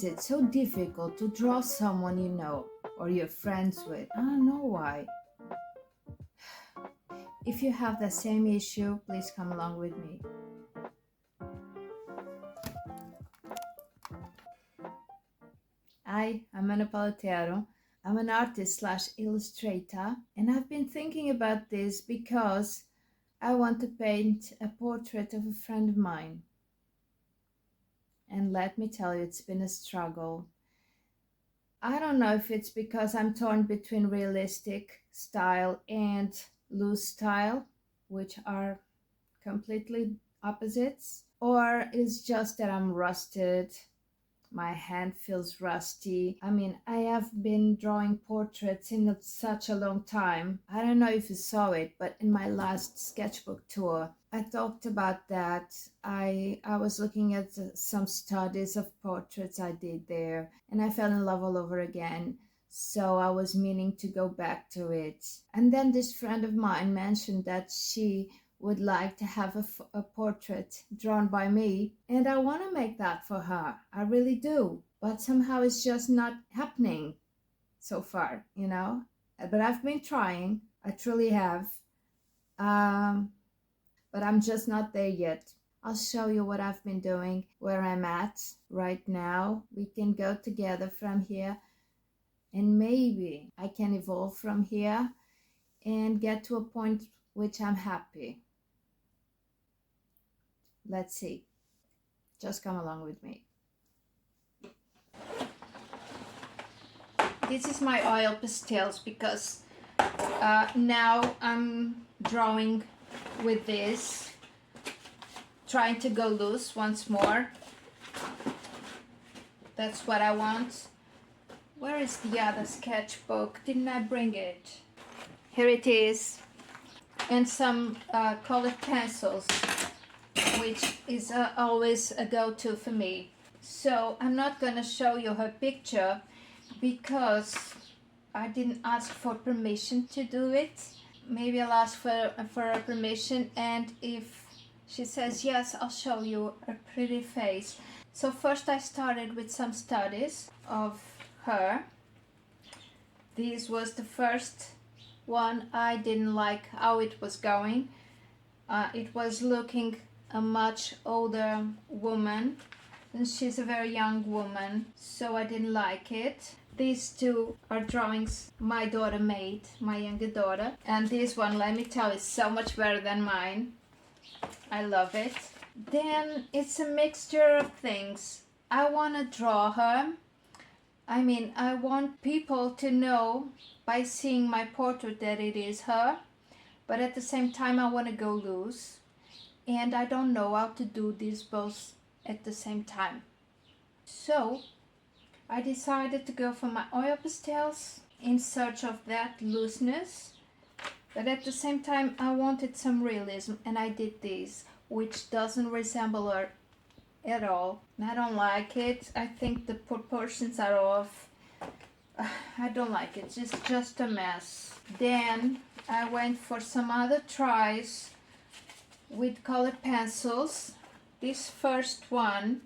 is it so difficult to draw someone you know or you're friends with? I don't know why. If you have the same issue, please come along with me. I'm Ana Palatero. I'm an artist slash illustrator, and I've been thinking about this because I want to paint a portrait of a friend of mine. And let me tell you, it's been a struggle. I don't know if it's because I'm torn between realistic style and loose style, which are completely opposites, or it's just that I'm rusted. My hand feels rusty. I mean, I have been drawing portraits in such a long time. I don't know if you saw it, but in my last sketchbook tour, I talked about that. I was looking at some studies of portraits I did there, and I fell in love all over again. So I was meaning to go back to it. And then this friend of mine mentioned that she would like to have a portrait drawn by me, and I want to make that for her. I really do, but somehow it's just not happening so far, you know. But I've been trying. I truly have. But I'm just not there yet. I'll show you what I've been doing, where I'm at right now. We can go together from here, and maybe I can evolve from here and get to a point which I'm happy. Let's see. Just come along with me. This is my oil pastels because now I'm drawing with this, trying to go loose once more. That's what I want. Where is the other sketchbook? Didn't I bring it? Here it is. And some colored pencils, which is always a go-to for me. So I'm not going to show you her picture because I didn't ask for permission to do it. Maybe I'll ask for her permission, and if she says yes, I'll show you her pretty face. So first I started with some studies of her. This was the first one. I didn't like how it was going. It was looking a much older woman, and she's a very young woman, so I didn't like it. These two are drawings my daughter made, my younger daughter, and this one, let me tell you, is so much better than mine. I love it. Then it's a mixture of things. I want to draw her. I mean, I want people to know by seeing my portrait that it is her, but at the same time I want to go loose. And I don't know how to do these both at the same time. So I decided to go for my oil pastels in search of that looseness, but at the same time I wanted some realism, and I did this, which doesn't resemble her at all. I don't like it. I think the proportions are off. I don't like it. It's just a mess. Then I went for some other tries with colored pencils. This first one,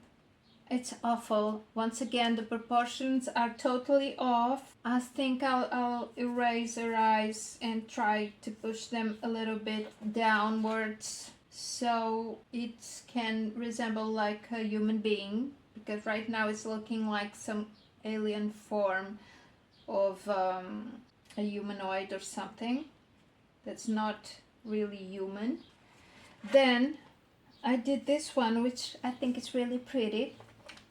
it's awful. Once again, the proportions are totally off. I think I'll erase her eyes and try to push them a little bit downwards so it can resemble like a human being, because right now it's looking like some alien form of a humanoid or something that's not really human. Then I did this one, which I think is really pretty,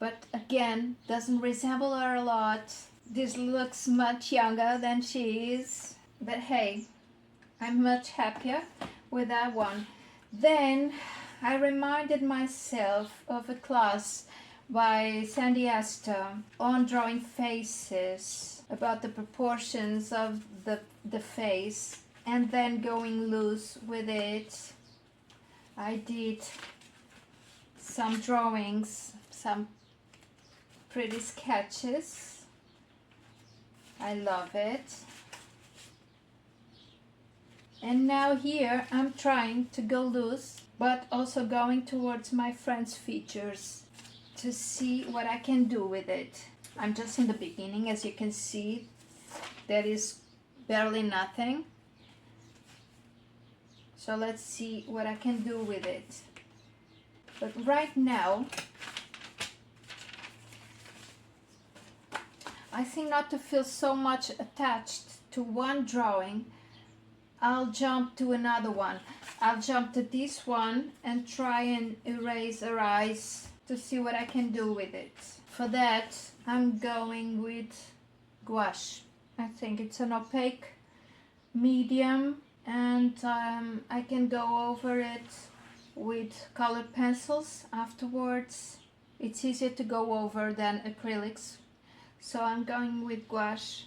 but again doesn't resemble her a lot. This looks much younger than she is, but hey, I'm much happier with that one. Then I reminded myself of a class by Sandy Astor on drawing faces, about the proportions of the face, and then going loose with it. I did some drawings, some pretty sketches. I love it. And now here I'm trying to go loose, but also going towards my friend's features. to see what I can do with it. I'm just in the beginning. As you can see, there is barely nothing. So let's see what I can do with it. But right now, I think not to feel so much attached to one drawing, I'll jump to another one. I'll jump to this one and try and erase her eyes to see what I can do with it. For that, I'm going with gouache. I think it's an opaque medium, and I can go over it with colored pencils afterwards. It's easier to go over than acrylics. So I'm going with gouache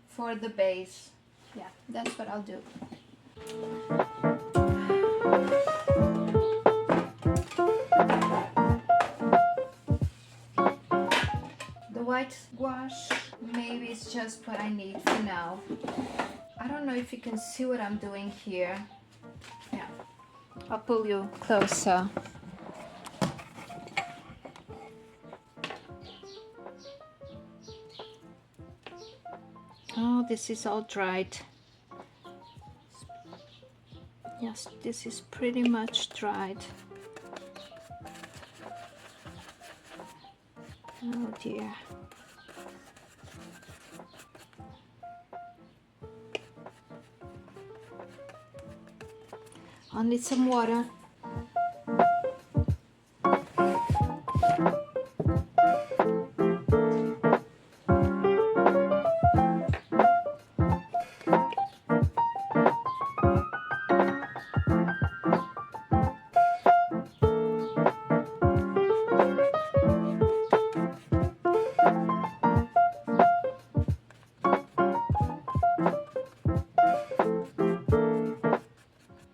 for the base. Yeah, that's what I'll do. The white gouache, maybe it's just what I need for now. I don't know if you can see what I'm doing here. Yeah, I'll pull you closer. Oh, this is all dried. Yes, this is pretty much dried. Oh dear. I'll need some water.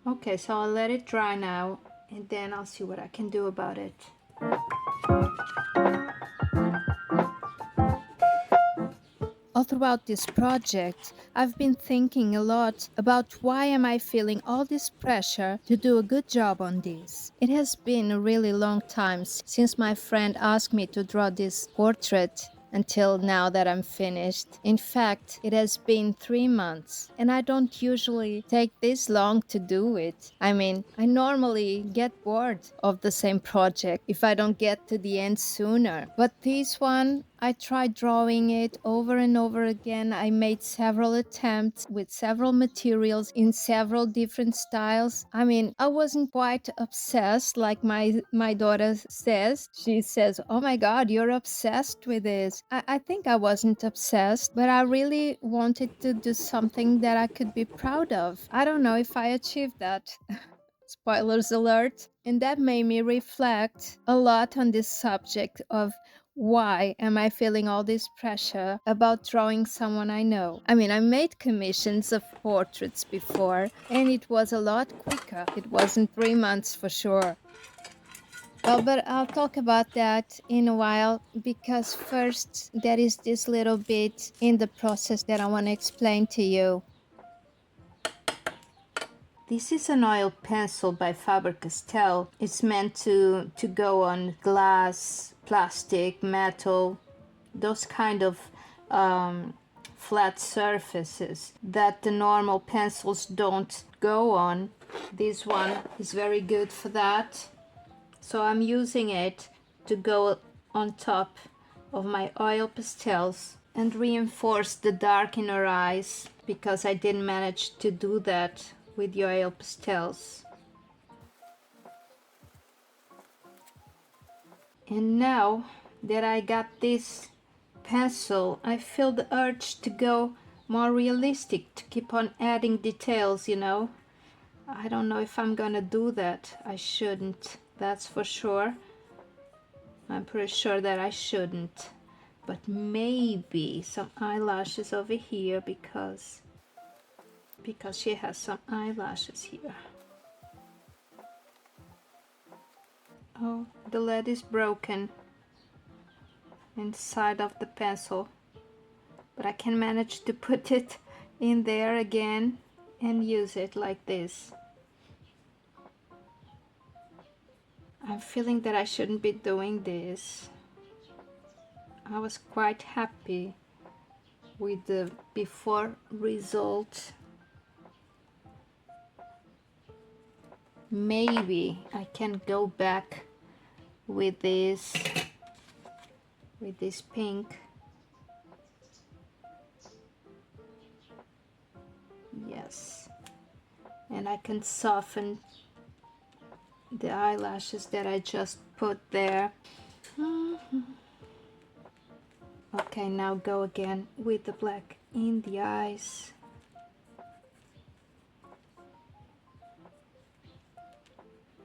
Okay, so I'll let it dry now, and then I'll see what I can do about it. All throughout this project, I've been thinking a lot about why am I feeling all this pressure to do a good job on this. It has been a really long time since my friend asked me to draw this portrait until now that I'm finished. In fact, it has been 3 months, and I don't usually take this long to do it. I mean, I normally get bored of the same project if I don't get to the end sooner. But this one, I tried drawing it over and over again. I made several attempts with several materials in several different styles. I mean, I wasn't quite obsessed like my daughter says. She says, "Oh my God, you're obsessed with this." I think I wasn't obsessed, but I really wanted to do something that I could be proud of. I don't know if I achieved that. Spoilers alert. And that made me reflect a lot on this subject of why am I feeling all this pressure about drawing someone I know? I mean, I made commissions of portraits before, and it was a lot quicker. It wasn't 3 months for sure. Well, but I'll talk about that in a while, because first there is this little bit in the process that I want to explain to you. This is an oil pencil by Faber-Castell. It's meant to go on glass, plastic, metal, those kind of flat surfaces that the normal pencils don't go on. This one is very good for that. So I'm using it to go on top of my oil pastels and reinforce the dark in her eyes, because I didn't manage to do that with the oil pastels. And now that I got this pencil, I feel the urge to go more realistic, to keep on adding details, you know. I don't know if I'm gonna do that. I shouldn't, that's for sure. I'm pretty sure that I shouldn't. But maybe some eyelashes over here, because she has some eyelashes here. Oh, the lead is broken inside of the pencil, but I can manage to put it in there again and use it like this. I'm feeling that I shouldn't be doing this. I was quite happy with the before result. Maybe I can go back with this pink. Yes, and I can soften the eyelashes that I just put there. Okay, now go again with the black in the eyes.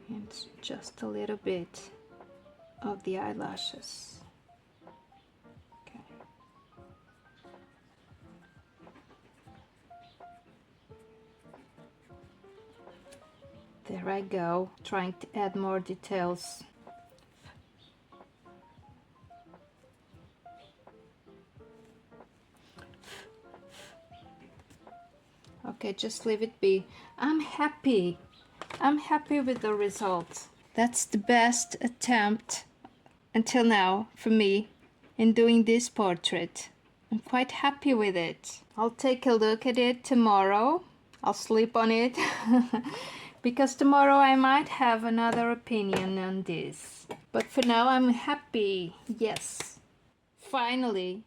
And just a little bit of the eyelashes. Okay. There I go, trying to add more details. Okay, just leave it be. I'm happy. I'm happy with the result. That's the best attempt until now for me in doing this portrait. I'm quite happy with it. I'll take a look at it tomorrow. I'll sleep on it because tomorrow I might have another opinion on this. But for now I'm happy. Yes, finally.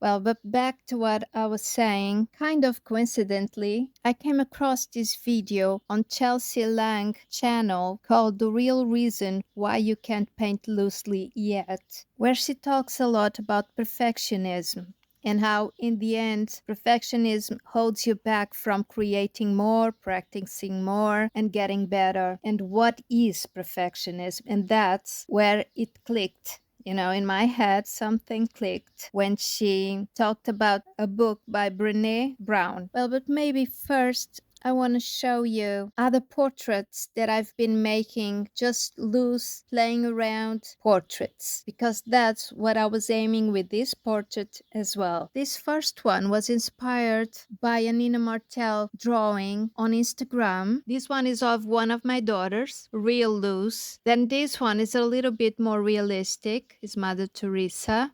Well, but back to what I was saying, kind of coincidentally, I came across this video on Chelsea Lang channel called The Real Reason Why You Can't Paint Loosely Yet, where she talks a lot about perfectionism and how in the end perfectionism holds you back from creating more, practicing more, and getting better. And what is perfectionism? And that's where it clicked. You know, in my head, something clicked when she talked about a book by Brené Brown. Well, but maybe first I want to show you other portraits that I've been making, just loose, playing around portraits, because that's what I was aiming with this portrait as well. This first one was inspired by a Nina Martel drawing on Instagram. This one is of one of my daughters, real loose. Then this one is a little bit more realistic, is Mother Teresa.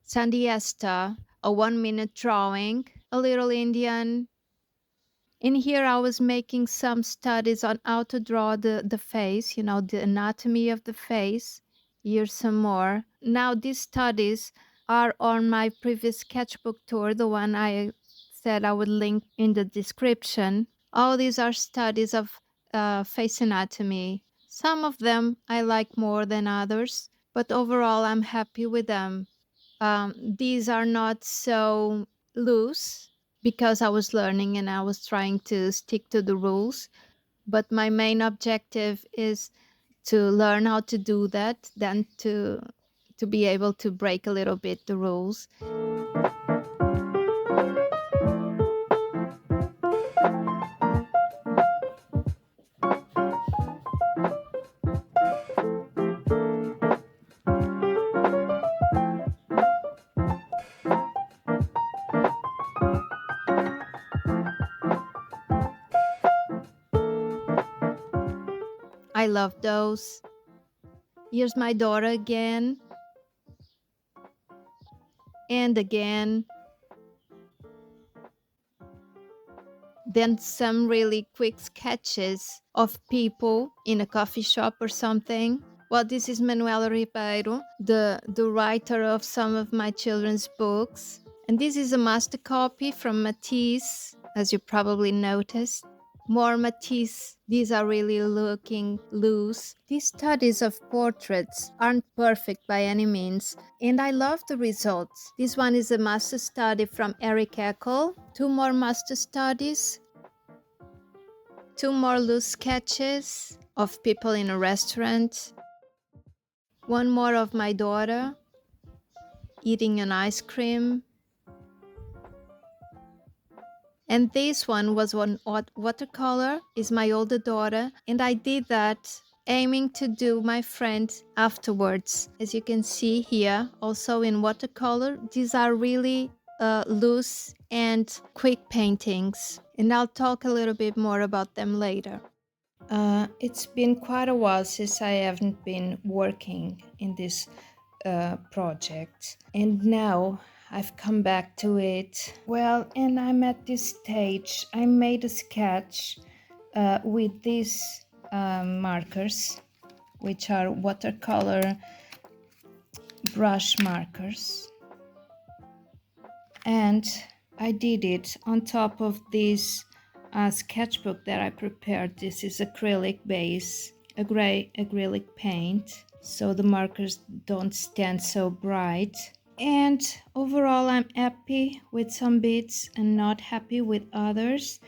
Sandy Esther, a 1-minute drawing, a little Indian. In here, I was making some studies on how to draw the face, you know, the anatomy of the face. Here's some more. Now, these studies are on my previous sketchbook tour, the one I said I would link in the description. All these are studies of face anatomy. Some of them I like more than others, but overall, I'm happy with them. These are not so loose because I was learning and I was trying to stick to the rules. But my main objective is to learn how to do that, then to be able to break a little bit the rules. I love those. Here's my daughter again. And again. Then some really quick sketches of people in a coffee shop or something. Well, this is Manuela Ribeiro, the writer of some of my children's books. And this is a master copy from Matisse, as you probably noticed. More Matisse. These are really looking loose. These studies of portraits aren't perfect by any means, and I love the results. This one is a master study from Eric Eckel. 2 more master studies. 2 more loose sketches of people in a restaurant. 1 more of my daughter eating an ice cream. And this one was one watercolor, is my older daughter, and I did that aiming to do my friend afterwards. As you can see here, also in watercolor, these are really loose and quick paintings, and I'll talk a little bit more about them later. It's been quite a while since I haven't been working in this project, and now I've come back to it. Well, and I'm at this stage. I made a sketch with these markers, which are watercolor brush markers, and I did it on top of this sketchbook that I prepared. This is acrylic base, a gray acrylic paint, so the markers don't stand so bright. And overall, I'm happy with some bits and not happy with others.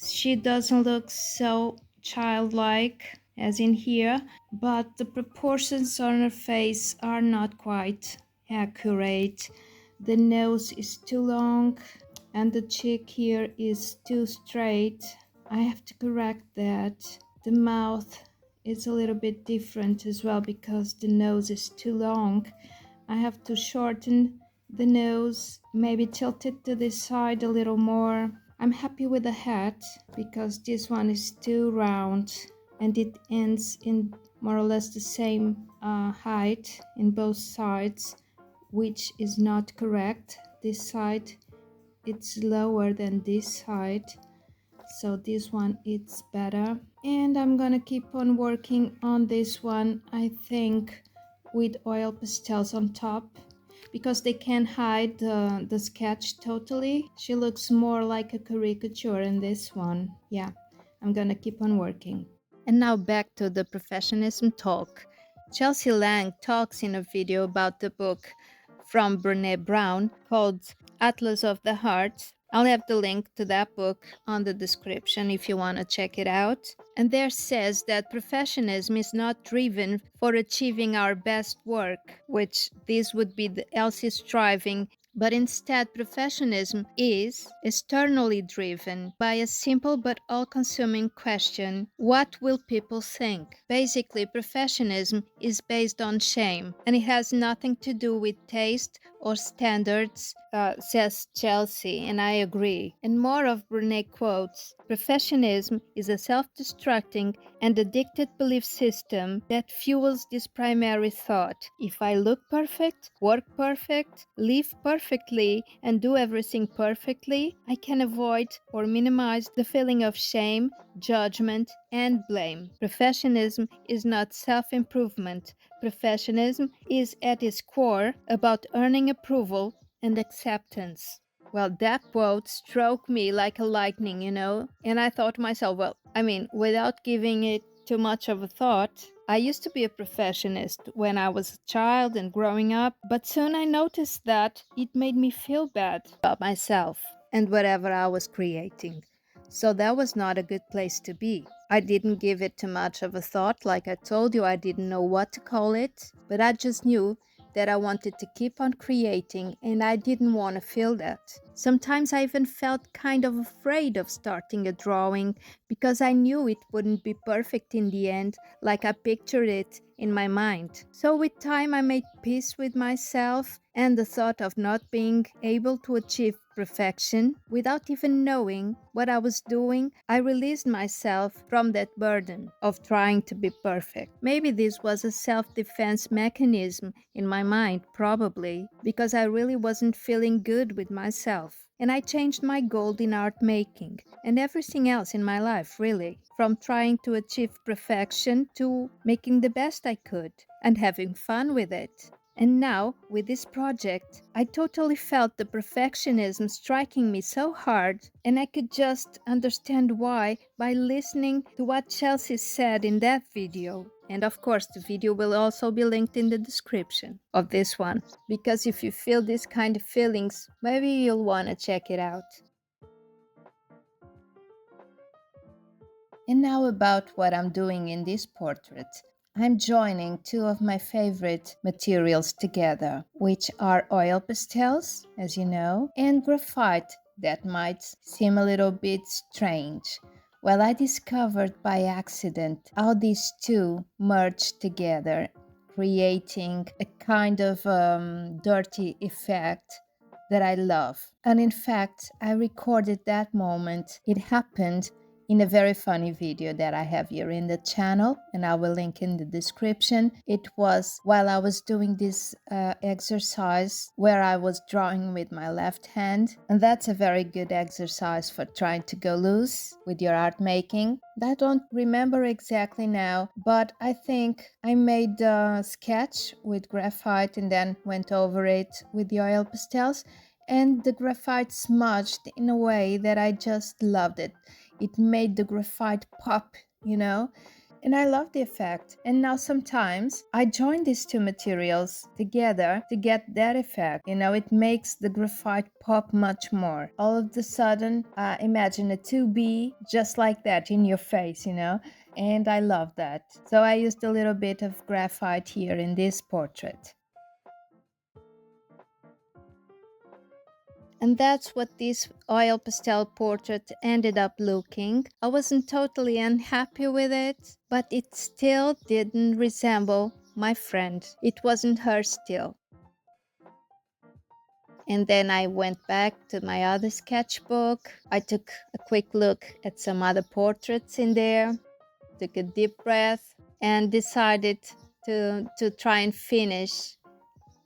She doesn't look so childlike as in here, but the proportions on her face are not quite accurate. The nose is too long and the cheek here is too straight. I have to correct that. The mouth is a little bit different as well because the nose is too long. I have to shorten the nose, maybe tilt it to this side a little more. I'm happy with the hat because this one is too round and it ends in more or less the same height in both sides, which is not correct. This side it's lower than this side, so this one it's better, and I'm gonna keep on working on this one, I think, with oil pastels on top because they can hide the sketch totally. She looks more like a caricature in this one. Yeah, I'm gonna keep on working. And now back to the perfectionism talk. Chelsea Lang talks in a video about the book from Brene Brown called Atlas of the Heart. I'll have the link to that book on the description if you want to check it out. And there says that perfectionism is not driven for achieving our best work, which this would be the Elsie striving, but instead perfectionism is externally driven by a simple but all-consuming question: what will people think? Basically, perfectionism is based on shame, and it has nothing to do with taste or standards, says Chelsea, and I agree. And more of Brene quotes: perfectionism is a self-destructing and addicted belief system that fuels this primary thought: if I look perfect, work perfect, live perfectly, and do everything perfectly, I can avoid or minimize the feeling of shame, judgment, and blame. Perfectionism is not self-improvement. Perfectionism is at its core about earning approval and acceptance. Well, that quote struck me like a lightning, and I thought to myself, well, without giving it too much of a thought, I used to be a perfectionist when I was a child and growing up, but soon I noticed that it made me feel bad about myself and whatever I was creating. So that was not a good place to be. I didn't give it too much of a thought. Like I told you, I didn't know what to call it, but I just knew that I wanted to keep on creating and I didn't want to feel that. Sometimes I even felt kind of afraid of starting a drawing because I knew it wouldn't be perfect in the end like I pictured it in my mind. So with time I made peace with myself and the thought of not being able to achieve perfection. Without even knowing what I was doing, I released myself from that burden of trying to be perfect. Maybe this was a self-defense mechanism in my mind, probably, because I really wasn't feeling good with myself. And I changed my goal in art making and everything else in my life, really, from trying to achieve perfection to making the best I could and having fun with it. And now, with this project, I totally felt the perfectionism striking me so hard, and I could just understand why by listening to what Chelsea said in that video. And of course, the video will also be linked in the description of this one, because if you feel this kind of feelings, maybe you'll want to check it out. And now about what I'm doing in this portrait. I'm joining two of my favorite materials together, which are oil pastels, as you know, and graphite that might seem a little bit strange. Well, I discovered by accident how these two merge together, creating a kind of dirty effect that I love. And in fact, I recorded that moment. It happened in a very funny video that I have here in the channel, and I will link in the description. It was while I was doing this exercise where I was drawing with my left hand, and that's a very good exercise for trying to go loose with your art making. I don't remember exactly now, but I think I made a sketch with graphite and then went over it with the oil pastels, and the graphite smudged in a way that I just loved it. It made the graphite pop, and I love the effect. And now sometimes I join these two materials together to get that effect. It makes the graphite pop much more. All of a sudden, imagine a 2B just like that in your face, and I love that. So I used a little bit of graphite here in this portrait. And that's what this oil pastel portrait ended up looking. I wasn't totally unhappy with it, but it still didn't resemble my friend. It wasn't her still. And then I went back to my other sketchbook. I took a quick look at some other portraits in there, took a deep breath, and decided to try and finish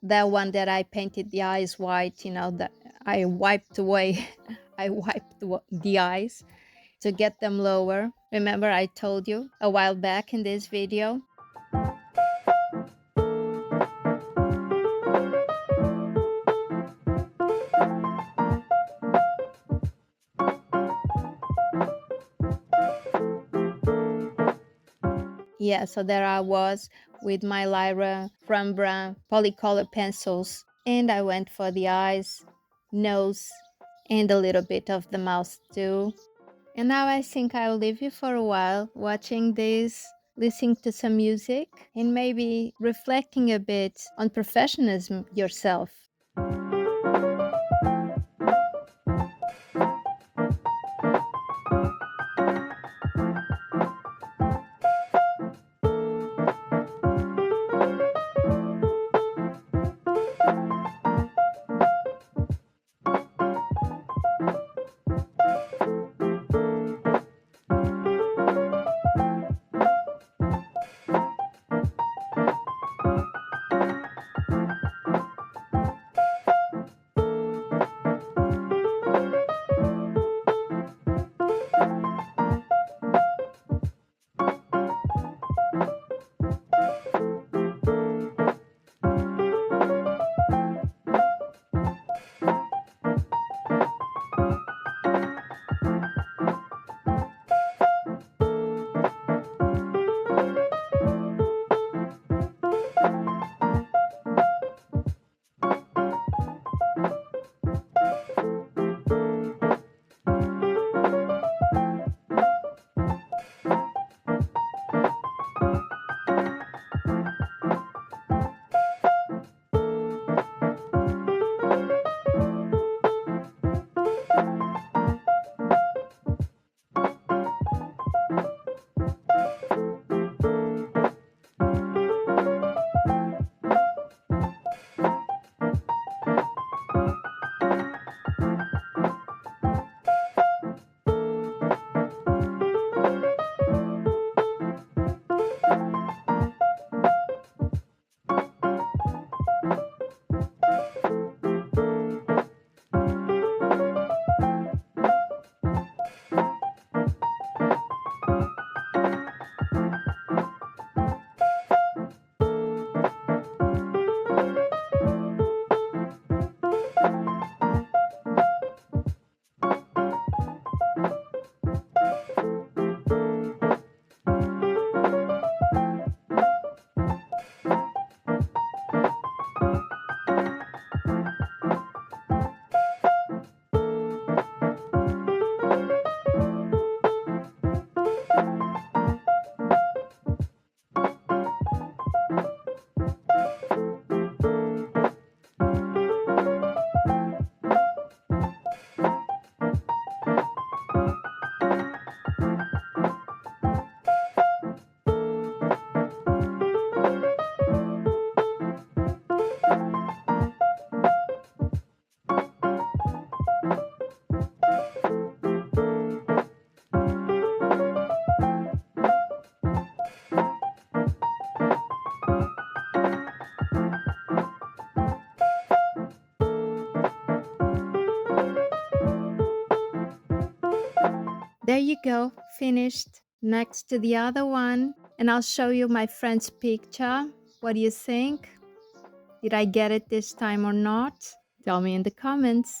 that one that I painted the eyes white, that I wiped away. I wiped the eyes to get them lower. Remember I told you a while back in this video? Yeah, so there I was with my Lyra from Brown polycolor pencils, and I went for the eyes, nose, and a little bit of the mouth too. And now I think I'll leave you for a while watching this, listening to some music, and maybe reflecting a bit on perfectionism yourself. there you go, finished next to the other one. And I'll show you my friend's picture. What do you think? Did I get it this time or not? Tell me in the comments.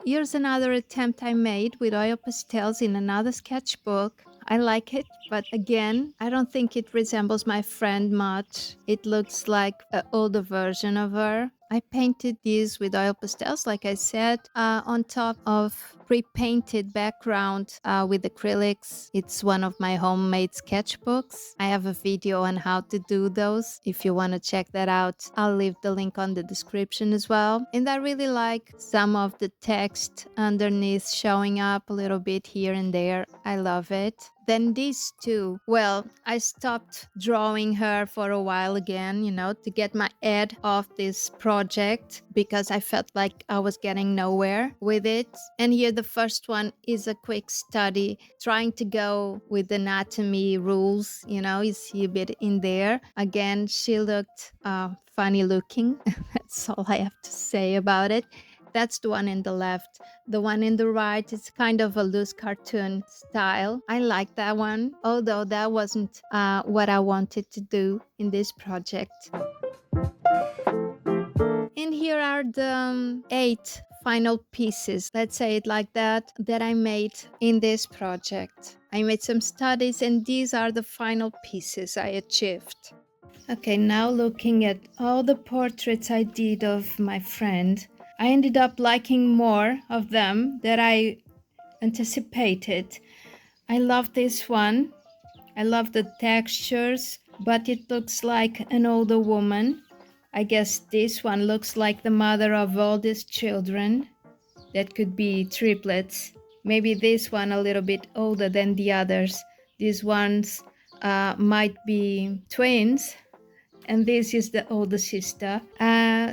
Here's another attempt I made with oil pastels in another sketchbook. I like it, but again, I don't think it resembles my friend much. It looks like an older version of her. I painted these with oil pastels, like I said, on top of pre-painted background with acrylics. It's one of my homemade sketchbooks. I have a video on how to do those. If you want to check that out, I'll leave the link on the description as well. And I really like some of the text underneath showing up a little bit here and there. I love it. Then these two, well, I stopped drawing her for a while again, to get my head off this project because I felt like I was getting nowhere with it. And here the first one is a quick study, trying to go with anatomy rules, you see a bit in there. Again, she looked funny looking. That's all I have to say about it. That's the one in the left. The one in the right is kind of a loose cartoon style. I like that one, although that wasn't what I wanted to do in this project. And here are the 8 final pieces, let's say it like that I made in this project. I made some studies and these are the final pieces I achieved. Okay, now looking at all the portraits I did of my friend, I ended up liking more of them than I anticipated. I love this one. I love the textures, but it looks like an older woman. I guess this one looks like the mother of all these children. That could be triplets. Maybe this one a little bit older than the others. These ones might be twins. And this is the older sister.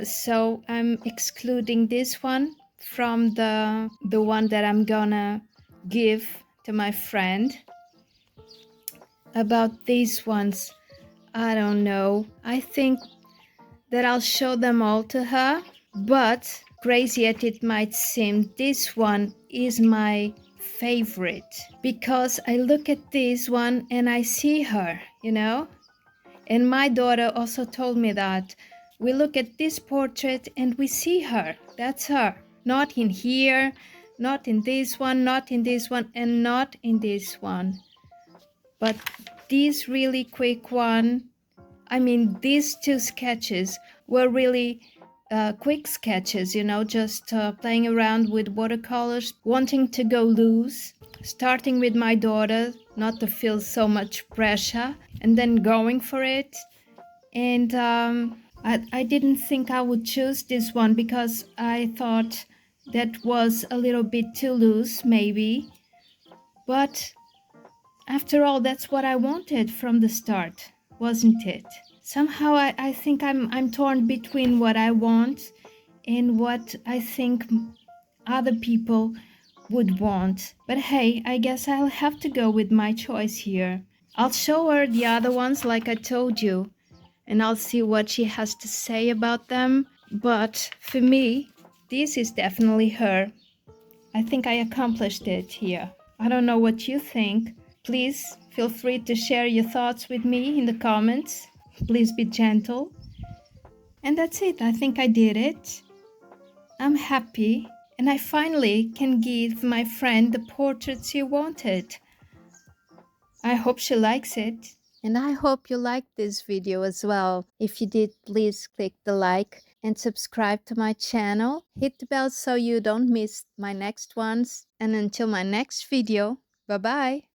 So I'm excluding this one from the one that I'm gonna give to my friend. About these ones, I don't know. I think that I'll show them all to her, but crazy as it might seem, this one is my favorite because I look at this one and I see her, And my daughter also told me that we look at this portrait and we see her. That's her. Not in here, not in this one, not in this one, and not in this one. But this really quick one, these 2 sketches were really quick sketches, just playing around with watercolors, wanting to go loose, starting with my daughter, not to feel so much pressure, and then going for it. And I didn't think I would choose this one because I thought that was a little bit too loose, maybe. But after all, that's what I wanted from the start, wasn't it? Somehow I think I'm torn between what I want and what I think other people would want. But hey, I guess I'll have to go with my choice here. I'll show her the other ones like I told you, and I'll see what she has to say about them. But for me, this is definitely her. I think I accomplished it here. I don't know what you think. Please feel free to share your thoughts with me in the comments. Please be gentle. And that's it. I think I did it. I'm happy. And I finally can give my friend the portrait she wanted. I hope she likes it. And I hope you liked this video as well. If you did, please click the like and subscribe to my channel. Hit the bell so you don't miss my next ones. And until my next video, bye-bye.